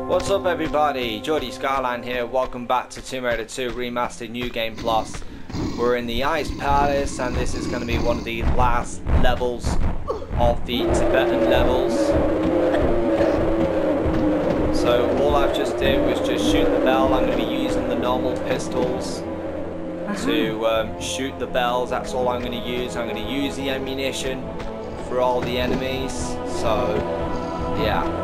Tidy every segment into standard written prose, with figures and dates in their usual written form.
What's up everybody, Geordie Skyline here, welcome back to Tomb Raider 2 Remastered New Game Plus. We're in the Ice Palace and this is going to be one of the last levels of the Tibetan levels. So all I've just did was just shoot the bell. I'm going to be using the normal pistols to shoot the bells. That's all I'm going to use. I'm going to use the ammunition for all the enemies. So yeah.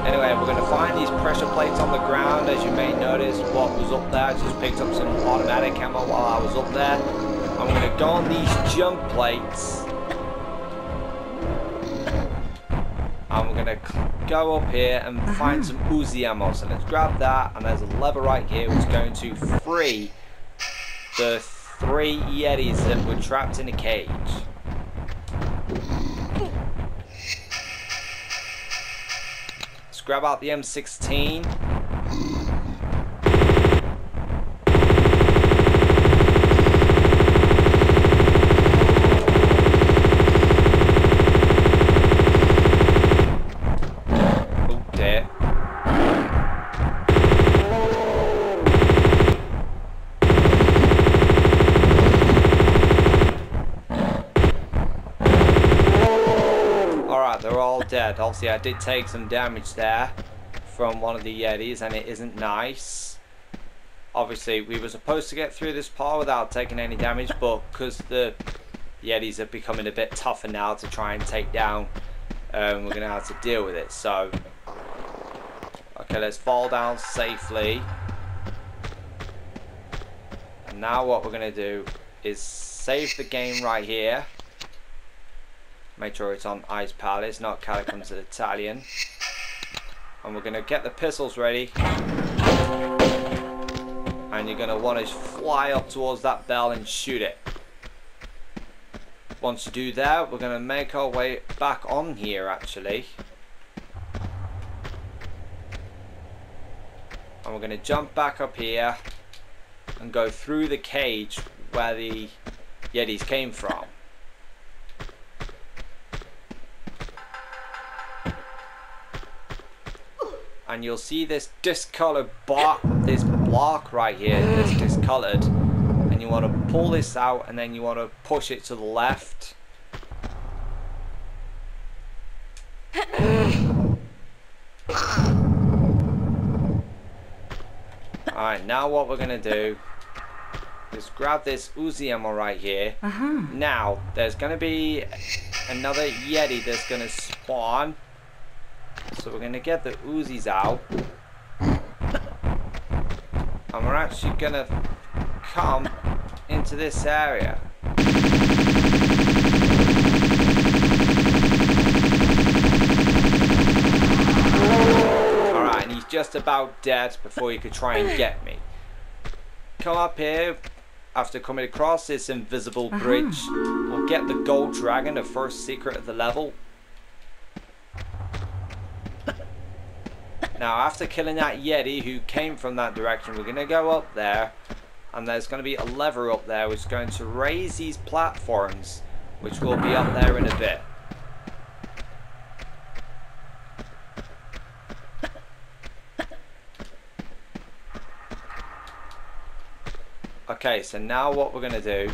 Anyway, we're going to find these pressure plates on the ground. As you may notice, what was up there, I just picked up some automatic ammo while I was up there. I'm going to go on these jump plates. And we're going to go up here and find some Uzi ammo. So let's grab that, and there's a lever right here which is going to free the 3 Yetis that were trapped in a cage. Grab out the M16. Oh dear. Alright, they're all dead. Obviously I did take some damage there from one of the Yetis and it isn't nice. Obviously we were supposed to get through this part without taking any damage, but because the Yetis are becoming a bit tougher now to try and take down, we're going to have to deal with it. So okay, let's fall down safely. And now what we're going to do is save the game right here. Make sure it's on Ice Palace, not Catacombs of Italian. And we're going to get the pistols ready. And you're going to want to fly up towards that bell and shoot it. Once you do that, we're going to make our way back on here actually. And we're going to jump back up here and go through the cage where the Yetis came from. And you'll see this discolored this block right here, this discolored, and you want to pull this out and then you want to push it to the left. Alright, now what we're going to do is grab this Uzi ammo right here. Now, there's going to be another Yeti that's going to spawn. So we're going to get the Uzis out. And we're actually going to come into this area. Alright, and he's just about dead before he could try and get me. Come up here. After coming across this invisible bridge, we'll get the gold dragon, the first secret of the level. Now after killing that Yeti who came from that direction, we're going to go up there and there's going to be a lever up there which is going to raise these platforms, which will be up there in a bit. Okay, so now what we're going to do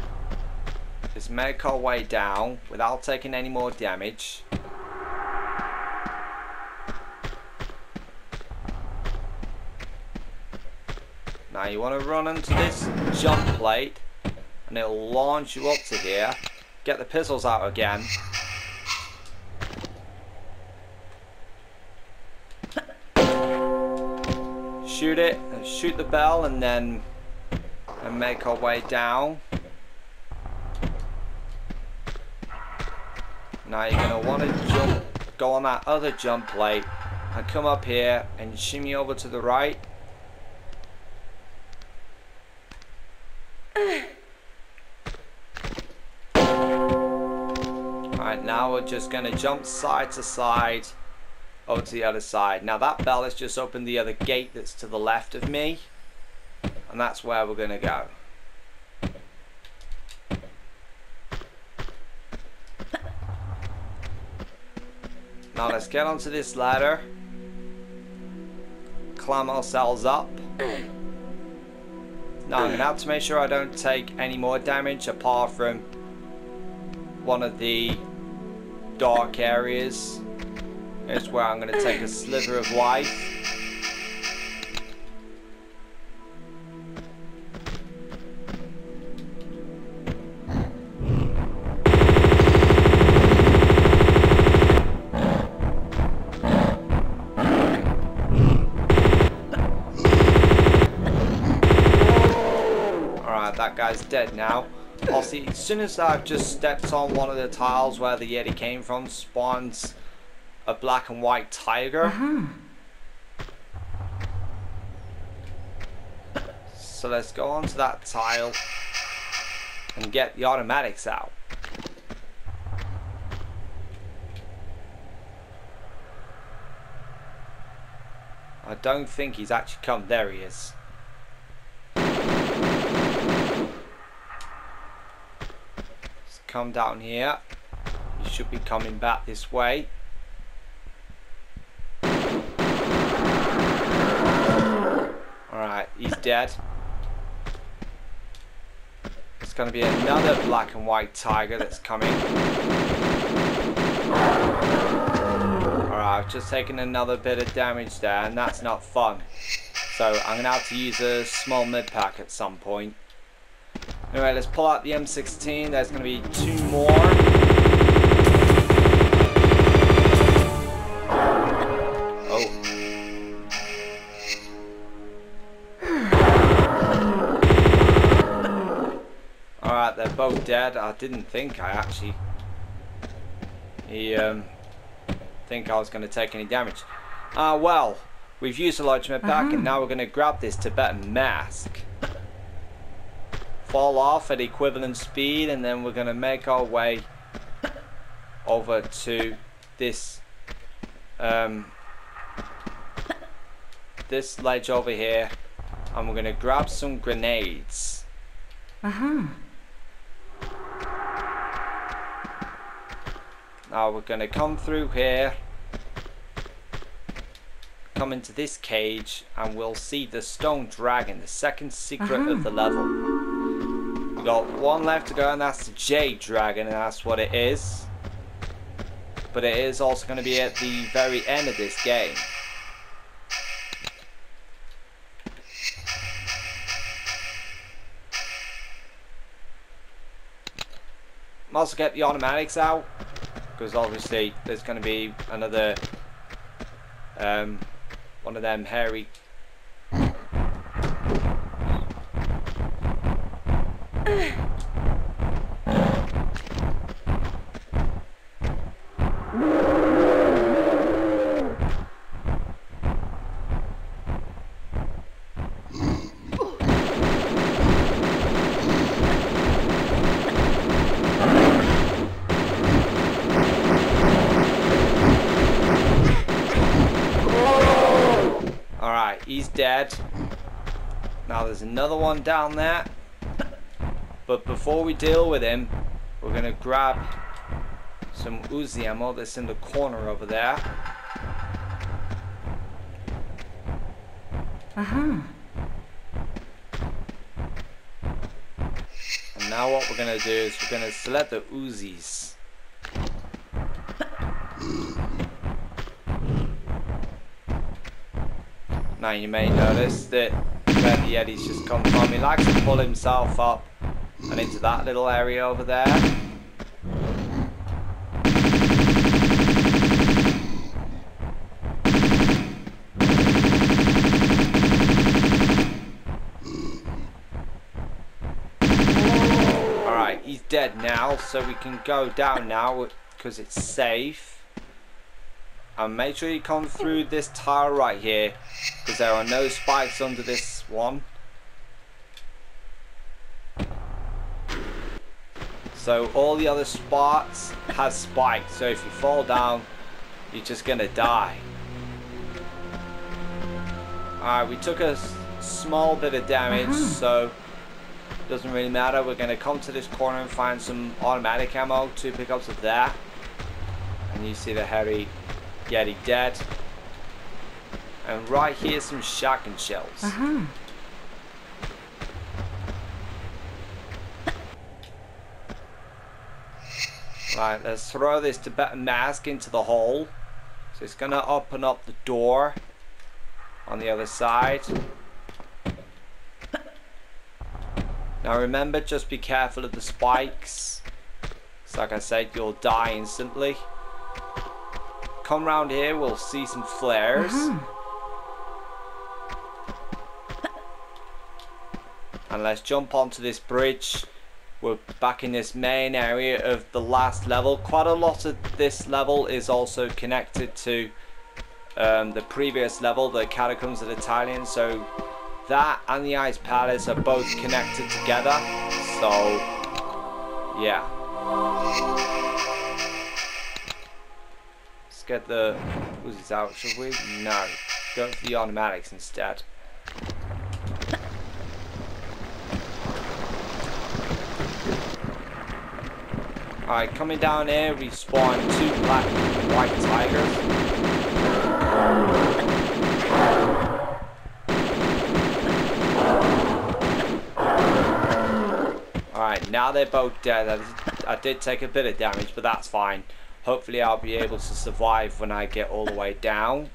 is make our way down without taking any more damage. Now you want to run into this jump plate and it'll launch you up to here. Get the pistols out again. Shoot it and shoot the bell and then make our way down. Now you're going to want to go on that other jump plate and come up here and shimmy over to the right. Alright, now we're just going to jump side to side over to the other side. Now that bell has just opened the other gate that's to the left of me, and that's where we're going to go. Now let's get onto this ladder. climb ourselves up. Now I'm going to have to make sure I don't take any more damage apart from one of the dark areas. Here's where I'm going to take a sliver of life. That guy's dead now. I'll see, as soon as I've just stepped on one of the tiles where the Yeti came from, spawns a black and white tiger. So let's go onto that tile and get the automatics out. I don't think he's actually come. There he is. Come down here. He should be coming back this way. Alright, he's dead. There's going to be another black and white tiger that's coming. Alright, I've just taken another bit of damage there, and that's not fun. So I'm going to have to use a small mid pack at some point. Anyway, let's pull out the M16. There's going to be 2 more. Oh. Alright, they're both dead. I didn't think I actually... think I was going to take any damage. Well, we've used a large med pack, and now we're going to grab this Tibetan mask. Fall off at equivalent speed, and then we're going to make our way over to this this ledge over here, and we're going to grab some grenades. Now we're going to come through here, come into this cage, and we'll see the stone dragon, the second secret of the level. We got 1 left to go, and that's the Jade Dragon, and that's what it is. But it is also going to be at the very end of this game. I'm also get the automatics out, because obviously there's going to be another one of them hairy he's dead. Now there's another one down there. But before we deal with him, we're going to grab some Uzi ammo that's in the corner over there. And now what we're going to do is we're going to select the Uzis. Now you may notice that where the Yeti's just come from, he likes to pull himself up and into that little area over there. Alright, he's dead now, so we can go down now because it's safe. And make sure you come through this tile right here, because there are no spikes under this one. So all the other spots have spikes, so if you fall down, you're just gonna die. Alright, we took a small bit of damage, so it doesn't really matter. We're gonna come to this corner and find some automatic ammo, 2 pickups of that. And you see the hairy Yeti dead. And right here, some shotgun shells. Right, let's throw this Tibetan mask into the hole. So it's gonna open up the door on the other side. Now remember, just be careful of the spikes. So like I said, you'll die instantly. Come round here, we'll see some flares. And let's jump onto this bridge. We're back in this main area of the last level. Quite a lot of this level is also connected to the previous level, the Catacombs of the Italians. So that and the Ice Palace are both connected together. So yeah. Let's get the Uzis out, should we? No. Go for the automatics instead. Alright, coming down here, we spawn 2 black and white tigers. Alright, now they're both dead. I did take a bit of damage, but that's fine. Hopefully I'll be able to survive when I get all the way down.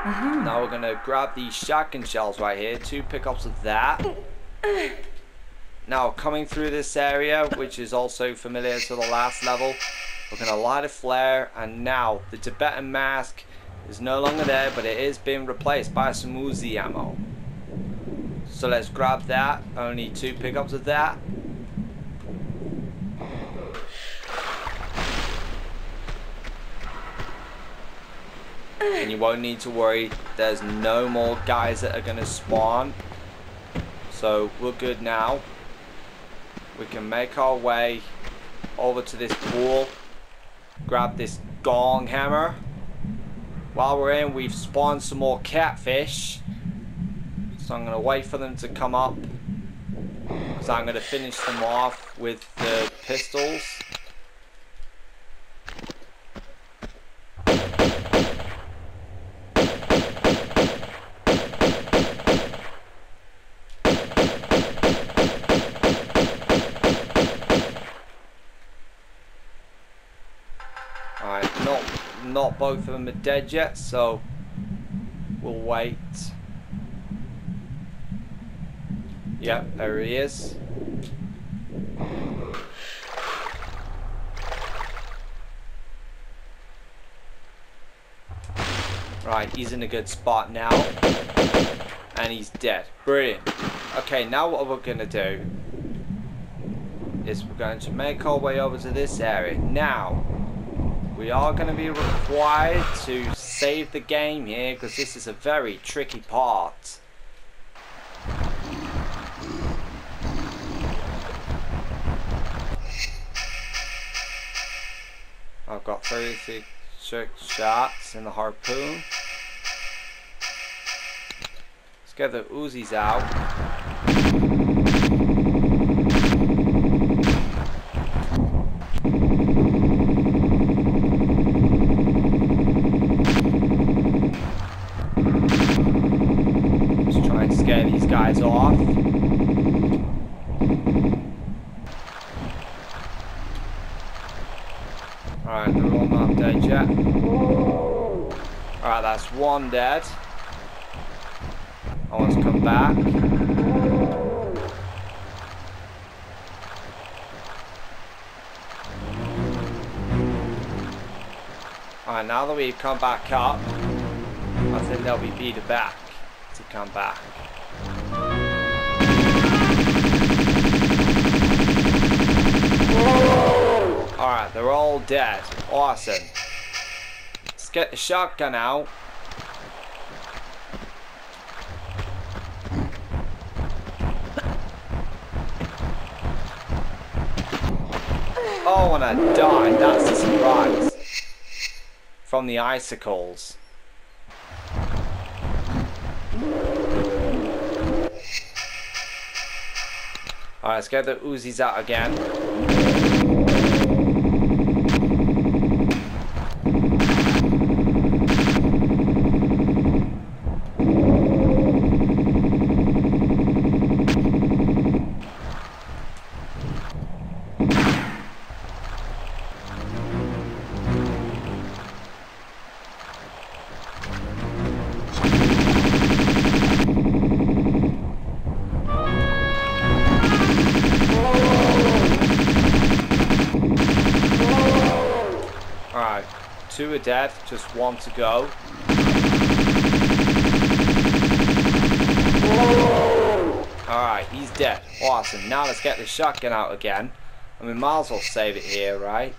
Now we're going to grab these shotgun shells right here. 2 pickups of that. Now coming through this area, which is also familiar to the last level, we're going to light a flare, and now the Tibetan mask is no longer there, but it is being replaced by some Uzi ammo. So let's grab that, only 2 pickups of that. And you won't need to worry, there's no more guys that are going to spawn. So we're good now. We can make our way over to this pool, grab this gong hammer. While we're in, we've spawned some more catfish, so I'm going to wait for them to come up, because I'm going to finish them off with the pistols. Not both of them are dead yet, so we'll wait. Yep, there he is. Right, he's in a good spot now. And he's dead. Brilliant. Okay, now what we're going to do is we're going to make our way over to this area. Now, we are going to be required to save the game here, because this is a very tricky part. I've got 36 shots in the harpoon. Let's get the Uzis out. Scare these guys off. Alright, they're all not dead yet. Alright, that's 1 dead. I want to come back. Alright, now that we've come back up, I think they'll be beat back to come back. Alright, they're all dead. Awesome. Let's get the shotgun out. Oh, and I died. That's a surprise. From the icicles. Alright, let's get the Uzis out again. Alright, 2 are dead, just 1 to go. Alright, he's dead. Awesome. Now let's get the shotgun out again. And we might as well save it here, right?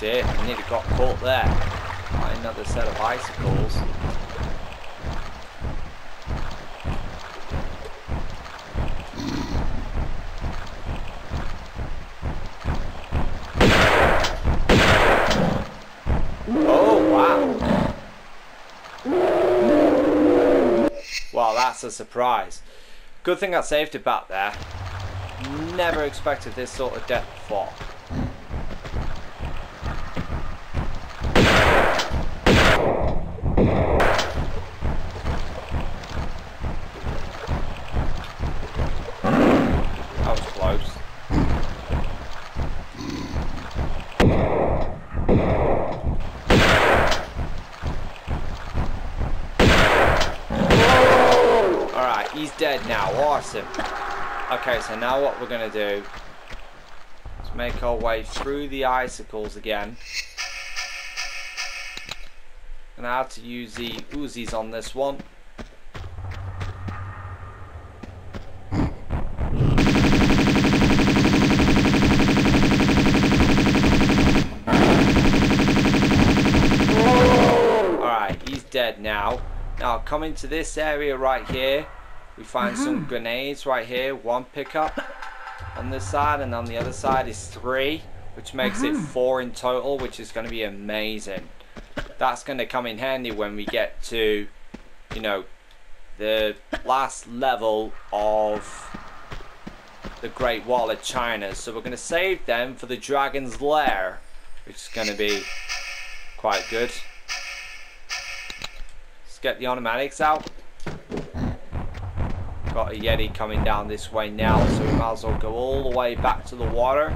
I nearly got caught there by another set of icicles. Oh wow! Wow, that's a surprise. Good thing I saved it back there. Never expected this sort of death before. He's dead now, awesome. Okay, so now what we're gonna do is make our way through the icicles again. Gonna have to use the Uzis on this one. Alright, he's dead now. Now coming to this area right here, we find some grenades right here. 1 pickup on this side, and on the other side is 3, which makes it 4 in total, which is going to be amazing. That's going to come in handy when we get to, you know, the last level of the Great Wall of China. So we're going to save them for the Dragon's Lair, which is going to be quite good. Let's get the automatics out. Got a Yeti coming down this way now, so we might as well go all the way back to the water.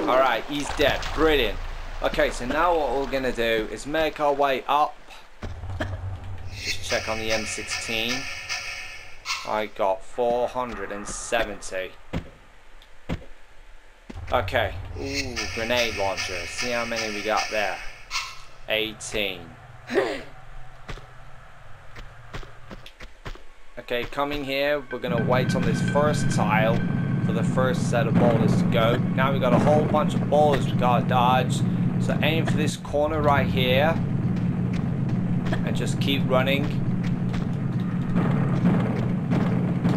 Alright, he's dead. Brilliant. Okay, so now what we're going to do is make our way up. Just check on the M16. I got 470. Okay. Ooh, grenade launcher. See how many we got there. 18. Okay, coming here, we're going to wait on this first tile for the first set of boulders to go. Now we've got a whole bunch of boulders we've got to dodge. So aim for this corner right here. And just keep running.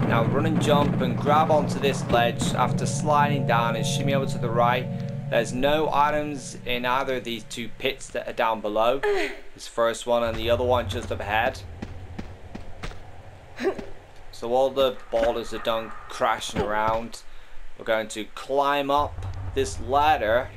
Now run and jump and grab onto this ledge after sliding down and shimmy over to the right. There's no items in either of these 2 pits that are down below. This first one and the other one just up ahead. So all the boulders are done crashing around. We're going to climb up this ladder.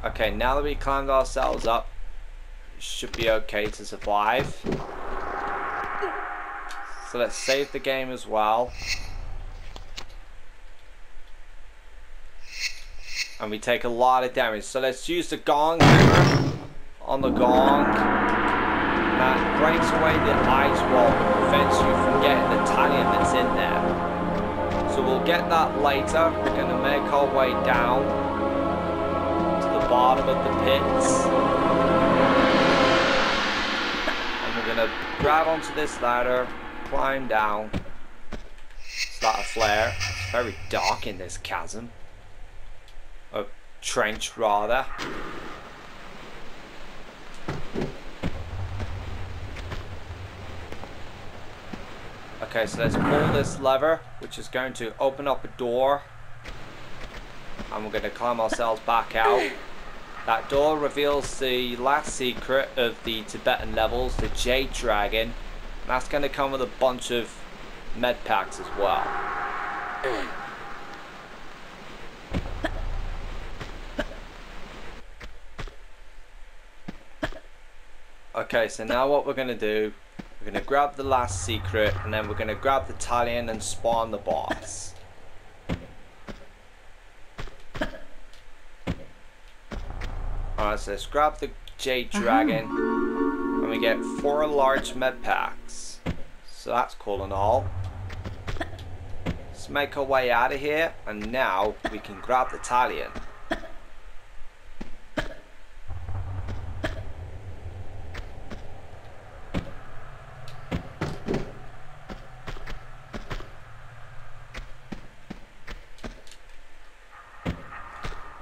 Okay, now that we climbed ourselves up, it should be okay to survive. So let's save the game as well. And we take a lot of damage. So let's use the gong hammer on the gong. That breaks away the ice wall and prevents you from getting the titanium that's in there. So we'll get that later. We're going to make our way down to the bottom of the pits. And we're going to grab onto this ladder, climb down. Start a flare. It's very dark in this chasm. A trench rather. Okay, so let's pull this lever, which is going to open up a door. And we're going to climb ourselves back out. That door reveals the last secret of the Tibetan levels, the Jade Dragon. And that's going to come with a bunch of med packs as well. Okay, so now what we're going to do, we're going to grab the last secret, and then we're going to grab the Talion and spawn the boss. Alright, so let's grab the Jade Dragon, and we get 4 large med packs. So that's cool and all. Let's make our way out of here, and now we can grab the Talion.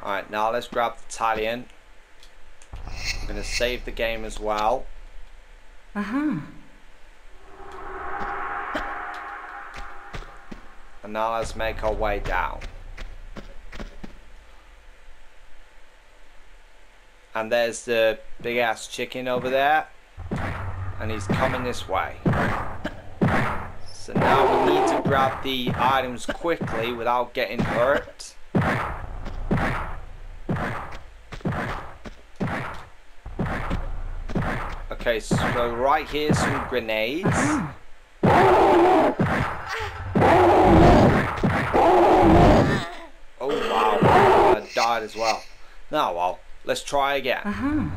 Alright, now let's grab the Talion. I'm going to save the game as well. And now let's make our way down. And there's the big ass chicken over there. And he's coming this way. So now we need to grab the items quickly without getting hurt. Okay, so right here's some grenades. Oh wow, I died as well. Now well, let's try again.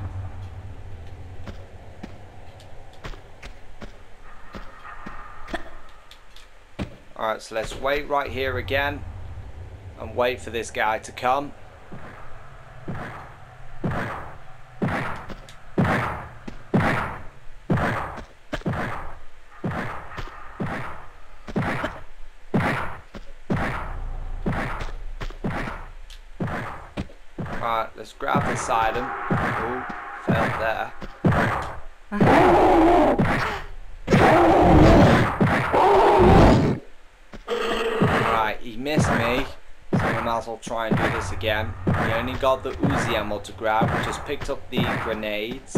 Alright, so let's wait right here again and wait for this guy to come. Alright, let's grab this item. Ooh, failed there. Alright, he missed me, so we might as well try and do this again. He only got the Uzi ammo to grab, we just picked up the grenades.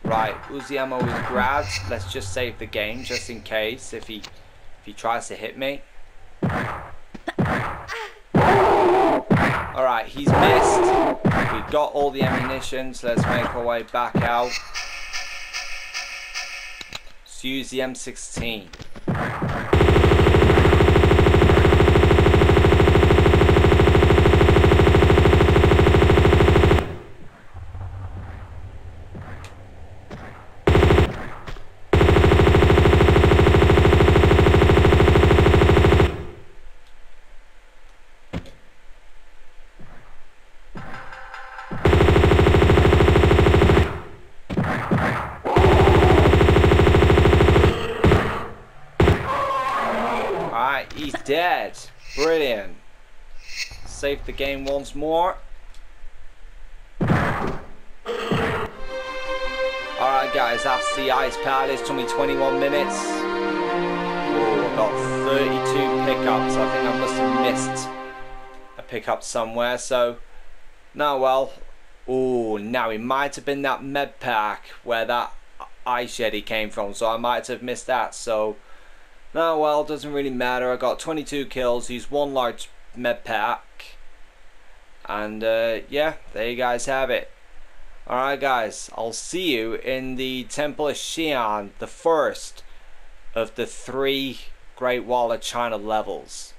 Right, Uzi ammo is grabbed. Let's just save the game just in case if he tries to hit me. Alright, he's missed. We've got all the ammunition, so let's make our way back out. Let's use the M16. He's dead. Brilliant. Save the game once more. Alright guys, that's the Ice Palace. Took me 21 minutes. Oh, I got 32 pickups. I think I must have missed a pickup somewhere. So, no, well. Oh, now it might have been that med pack where that ice jetty came from. So I might have missed that. So, no, well, doesn't really matter. I got 22 kills, used 1 large med pack. And yeah, there you guys have it. Alright guys, I'll see you in the Temple of Xi'an, the first of the 3 Great Wall of China levels.